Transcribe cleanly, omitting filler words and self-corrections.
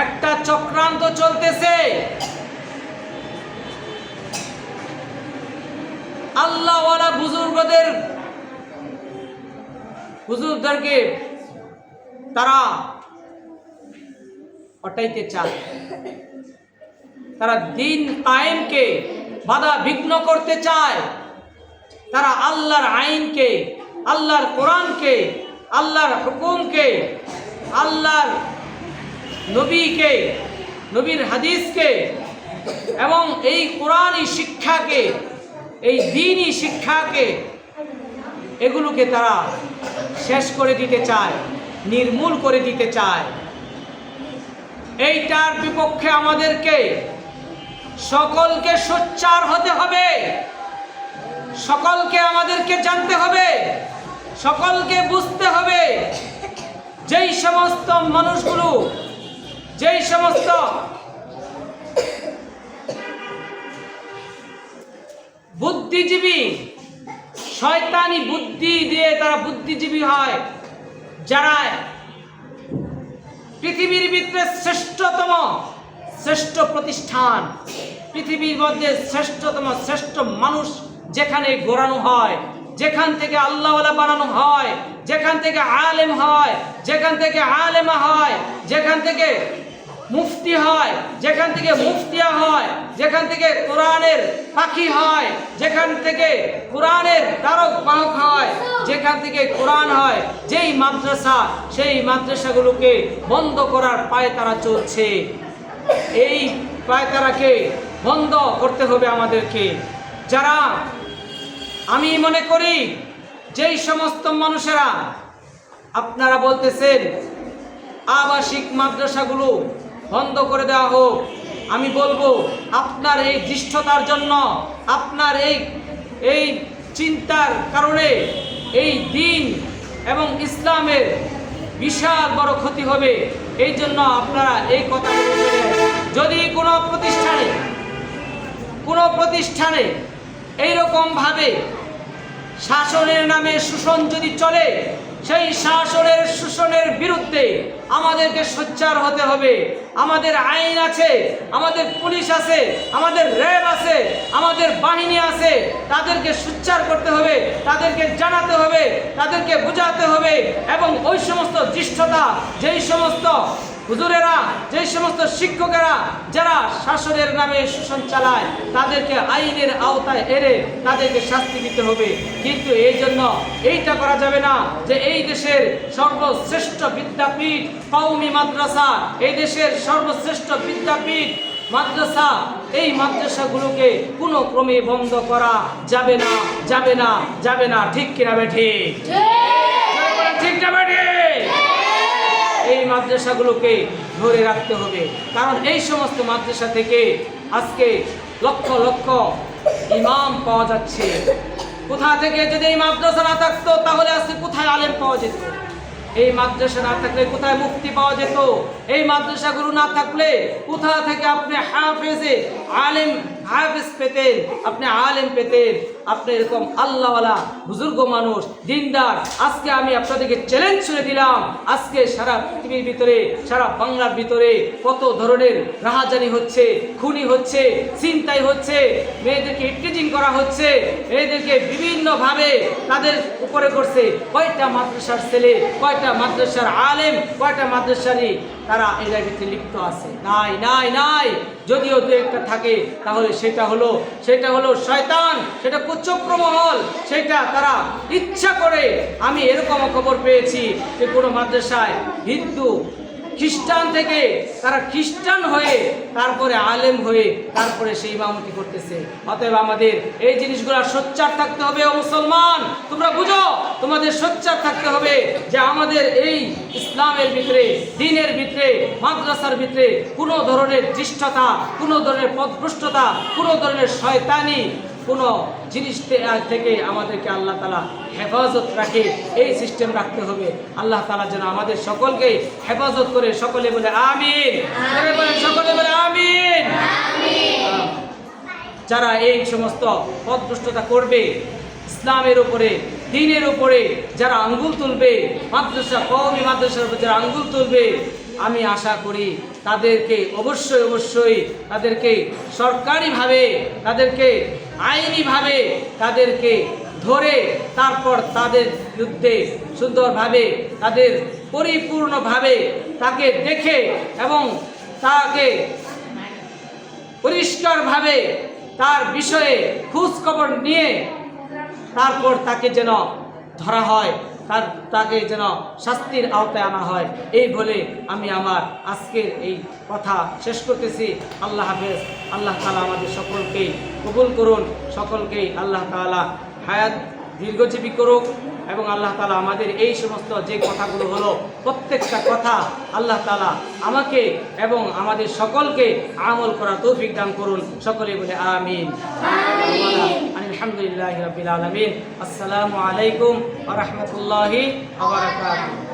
একটা চক্রান্ত চলতেছে। আল্লাহওয়ালা হুজুরদেরকে তারা হটাইতে চায়, তারা দিন কায়েমকে বাধা বিঘ্ন করতে চায়, তারা আল্লাহর আইনকে, আল্লাহর কোরআনকে, আল্লাহর হুকুমকে, আল্লাহর নবীকে, নবীর হাদিসকে এবং এই কোরআনী শিক্ষাকে, এই দ্বীনি শিক্ষাকে, এগুলোকে তারা শেষ করে দিতে চায়, নির্মূল করে দিতে চায়। এইটার বিপক্ষে আমাদেরকে সকলকে সোচ্চার হতে হবে, সকলকে আমাদেরকে জানতে হবে, সকলকে বুঝতে হবে। যেই সমস্ত মানুষগুলো, যেই সমস্ত বুদ্ধিজীবী, শয়তানি বুদ্ধি দিয়ে তারা বুদ্ধিজীবী হয়, যারা পৃথিবীর ভিতরে শ্রেষ্ঠ প্রতিষ্ঠান, পৃথিবীর মধ্যে শ্রেষ্ঠ মানুষ যেখানে গড়ানো হয়, যেখান থেকে আল্লাহওয়ালা বানানো হয়, যেখান থেকে আলেম হয়, যেখান থেকে আলেমা হয়, যেখান থেকে মুফতি হয়, যেখান থেকে মুফতিয়া হয়, যেখান থেকে কোরআনের পাখি হয়, যেখান থেকে কোরআনের তারক বাহক হয়, যেখান থেকে কোরআন হয়, যেই মাদ্রাসা, সেই মাদ্রাসাগুলোকে বন্ধ করার পায়তারা চলছে। এই পায়তারাকে বন্ধ করতে হবে আমাদেরকে। যারা, আমি মনে করি যেই সমস্ত মানুষেরা আপনারা বলতেছেন আবাসিক মাদ্রাসাগুলো বন্ধ করে দেওয়া হোক, আমি বলবো আপনার এই দৃষ্টতার জন্য, আপনার এই চিন্তার কারণে এই দিন এবং ইসলামের বিশাল বড় ক্ষতি হবে। এই জন্য আপনারা এই কথাগুলো বলেন। যদি কোনো প্রতিষ্ঠানে এইরকমভাবে শাসনের নামে শোষণ যদি চলে, সেই শোষণের বিরুদ্ধে আমাদেরকে সোচ্চার হতে হবে। আমাদের আইন আছে, আমাদের পুলিশ আছে, আমাদের র্যাব আছে, আমাদের বাহিনী আছে, তাদেরকে সোচ্চার করতে হবে, তাদেরকে জানাতে হবে, তাদেরকে বোঝাতে হবে। এবং ওই সমস্ত দৃষ্টতা, যেই সমস্ত হুজুরেরা, যেই সমস্ত শিক্ষকেরা যারা শাসনের নামে শোষণ চালায়, তাদেরকে আইনের আওতায় এনে তাদেরকে শাস্তি দিতে হবে। কিন্তু এই জন্য এইটা করা যাবে না যে এই দেশের সর্বশ্রেষ্ঠ বিদ্যাপীঠ কওমি মাদ্রাসা, এই দেশের সর্বশ্রেষ্ঠ বিদ্যাপীঠ মাদ্রাসা, এই মাদ্রাসাগুলোকে কোনো ক্রমে বন্ধ করা যাবে না, যাবে না, যাবে না। ঠিক কিনা বেঠি? ঠিক না বেঠি? এই মাদ্রাসাগুলোকে ধরে রাখতে হবে। কারণ এই সমস্ত মাদ্রাসা থেকে আজকে লক্ষ লক্ষ ইমাম পাওয়া যাচ্ছে। কোথা থেকে যদি এই মাদ্রাসা না থাকতো তাহলে আজকে কোথায় আলেম পাওয়া যেত? এই মাদ্রাসা না থাকলে কোথায় মুফতি পাওয়া যেত? এই মাদ্রাসাগুলো না থাকলে কোথা থেকে আপনি হাফেজ পেতেন, আপনি আলেম পেতেন, আপনি এরকম আল্লাহওয়ালা বুজুর্গ মানুষ, দিনদার। আজকে আমি আপনাদেরকে চ্যালেঞ্জ ছুড়ে দিলাম, আজকে সারা পৃথিবীর ভিতরে, সারা বাংলার ভিতরে কত ধরনের রাহাজানি হচ্ছে, খুনি হচ্ছে, ছিনতাই হচ্ছে, মেয়েদেরকে ইফটিজিং করা হচ্ছে, মেয়েদেরকে বিভিন্নভাবে তাদের উপরে করছে। কয়টা মাদ্রাসার ছেলে, কয়টা মাদ্রাসার আলেম, কয়টা মাদ্রাসারই তারা এর ভিতরে লিপ্ত আছে? নাই, নাই, নাই। যদিও দু একটা থাকে তাহলে সেটা হলো শয়তান, সেটা কুচক্রমহল, সেটা তারা ইচ্ছা করে। আমি এরকম খবর পেয়েছি যে কোনো মাদ্রাসায় হিন্দু খ্রিস্টান থেকে তারা খ্রিস্টান হয়ে তারপরে আলেম হয়ে তারপরে সেই ইমামতি করতেছে। অতএব আমাদের এই জিনিসগুলো সোচ্চার থাকতে হবে। ও মুসলমান, তোমরা বুঝো, তোমাদের সোচ্চার থাকতে হবে যে আমাদের এই ইসলামের ভিতরে, দ্বীনের ভিতরে, মাদ্রাসার ভিতরে কোনো ধরনের দৃষ্টতা, কোনো ধরনের পথভ্রষ্টতা, কোনো ধরনের শয়তানি কোনো জিনিস থেকে আমাদেরকে আল্লাহ তাআলা হেফাজত রাখে, এই সিস্টেম রাখতে হবে। আল্লাহ তাআলা যেন আমাদের সকলকে হেফাজত করে। সকলে বলে আমিন, সকলে বলে আমিন। যারা এই সমস্ত পথভ্রষ্টতা করবে, ইসলামের উপরে দ্বীনের উপরে যারা আঙ্গুল তুলবে, মাদ্রাসা কওমি মাদ্রাসার উপরে যারা আঙ্গুল তুলবে, আমি আশা করি তাদেরকে অবশ্যই তাদেরকে সরকারিভাবে, তাদেরকে আইনিভাবে তাদেরকে ধরে তারপর তাদের বিরুদ্ধে সুন্দরভাবে, তাদের পরিপূর্ণভাবে তাকে দেখে এবং তাকে পরিষ্কারভাবে তার বিষয়ে খোঁজ খবর নিয়ে তারপর তাকে যেন ধরা হয়, তাকে যেন শাস্তির আওতায় আনা হয়। এই বলে আমি আমার আজকের এই কথা শেষ করতেছি। আল্লাহ হাফেজ। আল্লাহ তাআলা আমাদের সকলকেই কবুল করুন, সকলকেই আল্লাহ তাআলা হায়াত দীর্ঘজীবী করুক এবং আল্লাহ তাআলা আমাদের এই সমস্ত যে কথাগুলো হলো প্রত্যেকটা কথা আল্লাহ তাআলা আমাকে এবং আমাদের সকলকে আমল করার তৌফিক দান করুন। সকলে বলে আমিন। আলহামদুলিল্লাহি রাব্বিল আলামিন। আসসালামু আলাইকুম ওয়া রাহমাতুল্লাহি ওয়া বারাকাতুহু।